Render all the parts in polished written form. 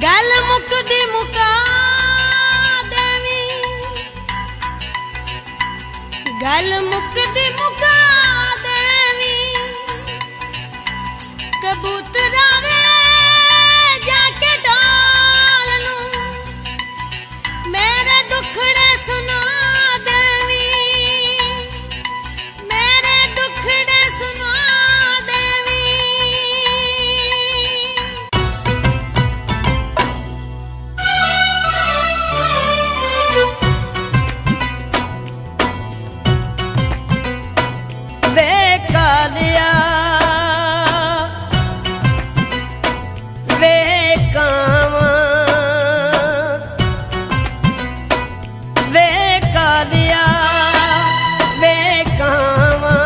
गल मुकदी मुका देवी, गल मुकदी मुका देवी, कबूतरा वे जाके डाल नू मेरे दुखड़े सुना देवी, मेरे दुखड़े सुना देवी। वे कालिया वे कावां वे कालिया वे कावां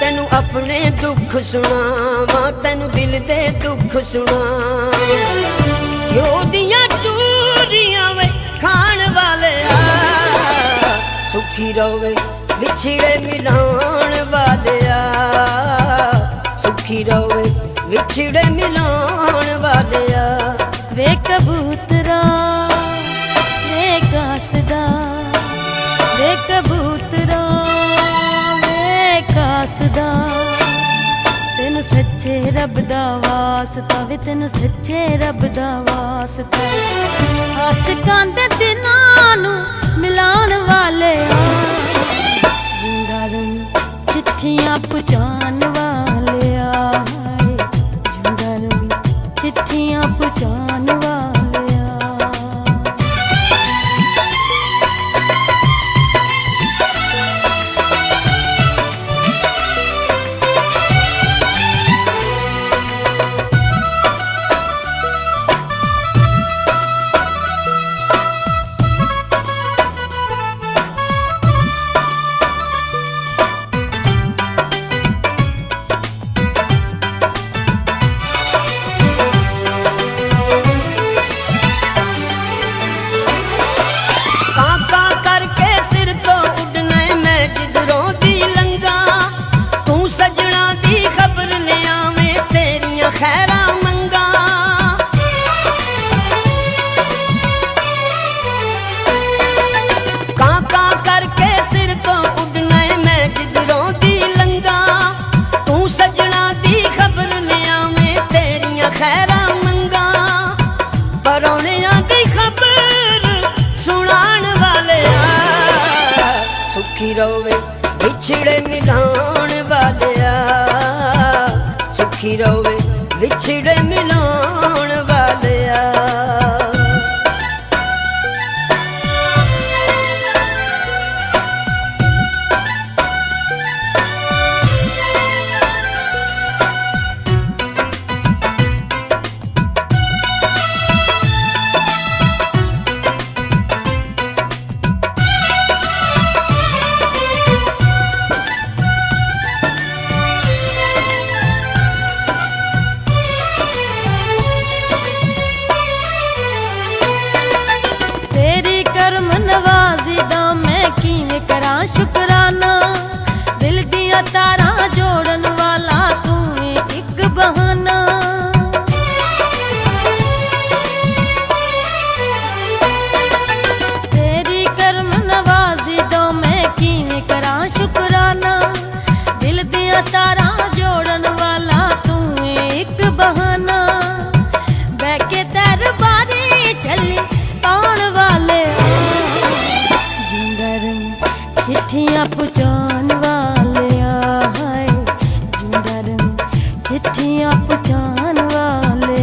तेनू अपने दुख सुनावां, तेनू दिल दे दुख सुनावां। योदियां चूरियां वे खाण वाले सुखी रवे विछड़े मिलान वालिया, सुखी रवे विछड़े मिलान वालिया। वे कबूतरा वे कासदा, वे कबूतरा वे कासदा, तेनू सच्चे रब दा वास्ता वे, तेनू सच्चे रब दा वास्ता। आशिकां दे दिलां नू मिलान वाले चिट्ठियां पहुंचान वाले आए, चिट्ठियां पहुंचान वाले आ। खैरा मंगा काका करके सिर तो उड़ना मैं जिधरों दी लंगा, तू सजना दी खबर लिया मैं तेरिया खैरा मंगा। परौनिया दी खबर सुनान वाले सुखी रोवे बिछड़े मिलान वाले, सुखी रोवे बिछड़े मिलान वालिया। शुक्राना दिल दिया तारा जोड़न वाला तू एक बहाना। तेरी कर्म नवाजी दो मैं किवें करा शुक्राना, दिल दिया तारा जोड़न वाला तू एक बहाना। बैके दरबारी चली पाउण वाले चिट्ठियां पहुंचान वाले आए, चिट्ठियां पहुंचान वाले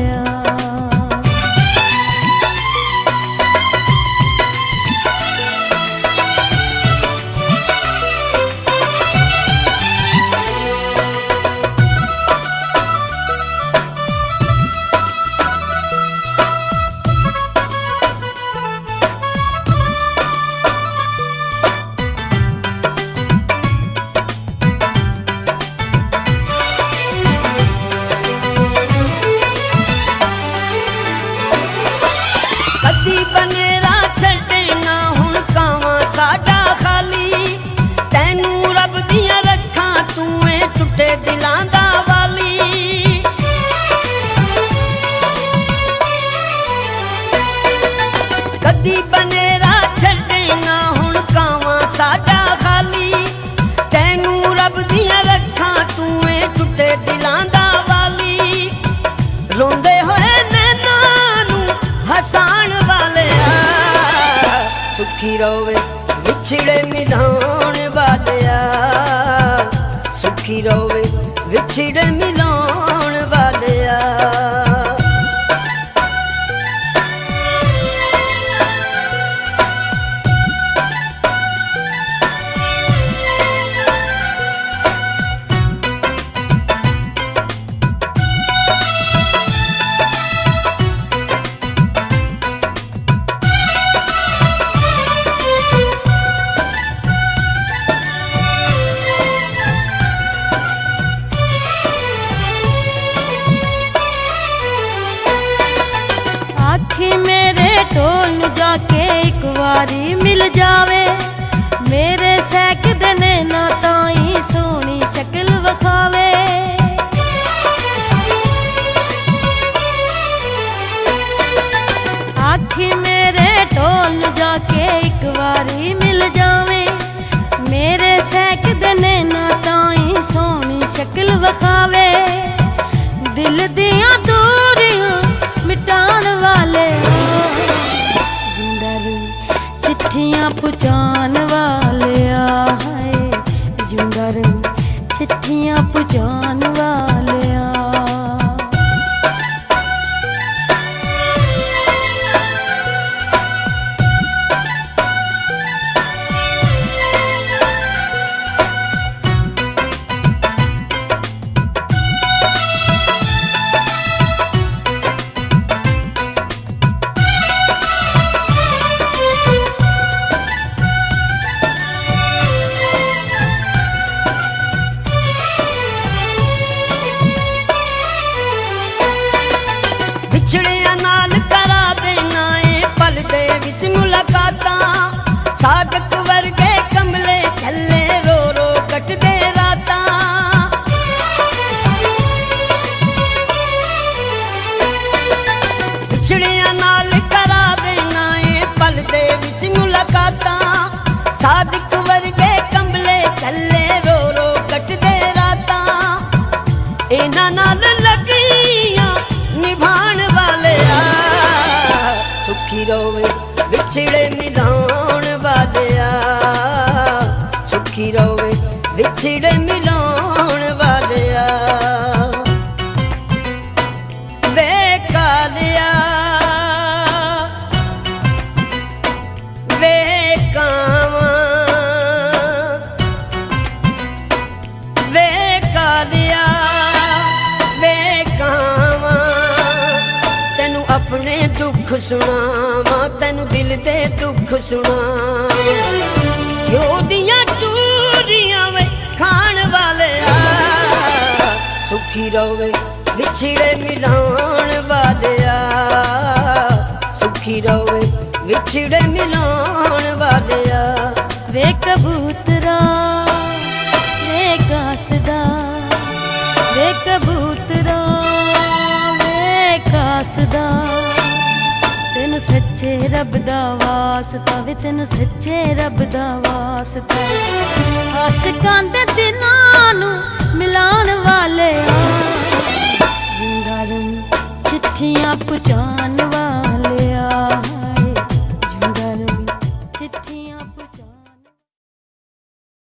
ਦਿਲਾਂ ਦਾ ਵਾਲੀ ਰੋਂਦੇ ਹੋਏ ਨੈਣਾਂ ਨੂੰ ਹਸਾਣ ਵਾਲਿਆ ਸੁਖੀ ਰਵੇ ਵਿਛੜੇ ਮਿਲਾਉਣ ਵਾਲਿਆ ਸੁਖੀ ਰਵੇ ਵਿਛੜੇ ਮਿਲਾਉਣ ਵਾਲਿਆ ਆਖੀ ਮੇਰੇ ਢੋਲ ਨੂੰ ਜਾ ਕੇ ਇੱਕ ਵਾਰੀ ਮਿਲ ਜਾਵੇ ਮੇਰੇ ਸਹਿਕਦੇ ਨੇ ਨਾ ਤਾਈ ਸੋਹਣੀ ਸ਼ਕਲ ਵਿਖਾਵੇ ਆਖੀ ਮੇਰੇ ਢੋਲ ਨੂੰ ਜਾ ਕੇ ਇੱਕ ਵਾਰੀ ਮਿਲ ਜਾਵੇ ਮੇਰੇ ਸਹਿਕਦੇ ਨੇ ਨਾ ਤਾਈ ਸੋਹਣੀ ਸ਼ਕਲ ਵਿਖਾਵੇ ਦਿਲ ਦੀਆਂ ਦੂਰੀਆਂ ਮਿਟਾਣ ਵਾਲੇ ਜਿੰਦਾ ਰੂ ਚਿੱਠੀਆਂ ਪਹੁੰਚਾਉਣ ਵਾਲਿਆ ਹੈ ਜਿੰਦਾ ਰੂ ਚਿੱਠੀਆਂ ਪਹੁੰਚਾਉਣ ਵਾਲਿਆ ਵਿਛੜਿਆਂ ਨਾਲ ਕਰਾ ਦੇਣਾ ਏ ਪਲ ਦੇ ਵਿੱਚ ਮੁਲਾਕਾਤਾਂ ਸਾਦਕ ਵਰਗੇ ਕਮਲੇ ਥੱਲੇ ਰੋ ਰੋ ਕੱਟਦੇ ਰਾਤਾਂ ਵਿਛੜਿਆਂ ਨਾਲ ਕਰਾ ਦੇਣਾ ਏ ਪਲ ਦੇ ਵਿੱਚ ਮੁਲਾਕਾਤਾਂ ਸਾਦਕ ਵਰਗੇ ਕਮਲੇ ਥੱਲੇ ਰੋ ਰੋ ਕੱਟਦੇ ਰਾਤਾਂ ਇਹਨਾਂ ਨਾਲ ਲੱਗੀਆਂ ਨਿਭਾਣ ਵਾਲਿਆ ਸੁਖੀ ਰਵੇ ਵਿਛੜੇ ਮਿਲਾਉਣ ਵਾਲਿਆ ਸੁਖੀ ਰਵੇ ਵਿਛੜੇ ਮਿਲਾਉਣ ਵਾਲਿਆ ਵੇ ਕਾਲਿਆ ਵੇ ਕਾਵਾਂ ਵੇ ਕਾਲਿਆ ਵੇ ਕਾਵਾਂ ਤੈਨੂੰ ਆਪਣੇ ਦੁੱਖ ਸੁਣਾਵਾਂ ਤੈਨੂੰ ਦਿਲ ਦੇ ਦੁੱਖ ਸੁਣਾਵਾਂ ਘਿਓ ਦੀਆਂ ਚੂਰੀਆਂ ਵੇ ਖਾਣ ਵਾਲਿਆ ਸੁਖੀ ਰਵੇ ਵਿਛੜੇ ਮਿਲਾਉਣ ਵਾਲਿਆ ਸੁਖੀ ਰਵੇ ਵਿਛੜੇ ਮਿਲਾਉਣ ਵਾਲਿਆ ਵੇ ਕਬੂਤਰਾ ਵੇ ਕਾਸਦਾ ਵੇ ਕਬੂਤਰਾ ਵੇ ਕਾਸਦਾ ਤੈਨੂੰ ਸੱਚੇ ਰੱਬ ਦਾ ਵਾਸਤਾ ਵੇ ਤੈਨੂੰ ਸੱਚੇ ਰੱਬ ਦਾ ਵਾਸਤਾ ਆਸ਼ਿਕਾਂ ਦੇ ਦਿਲਾਂ ਨੂੰ ਮਿਲਾਉਣ ਵਾਲਿਆ ਜਿੰਦਾ ਰੂ ਚਿੱਠੀਆਂ ਪਹੁੰਚਾਉਣ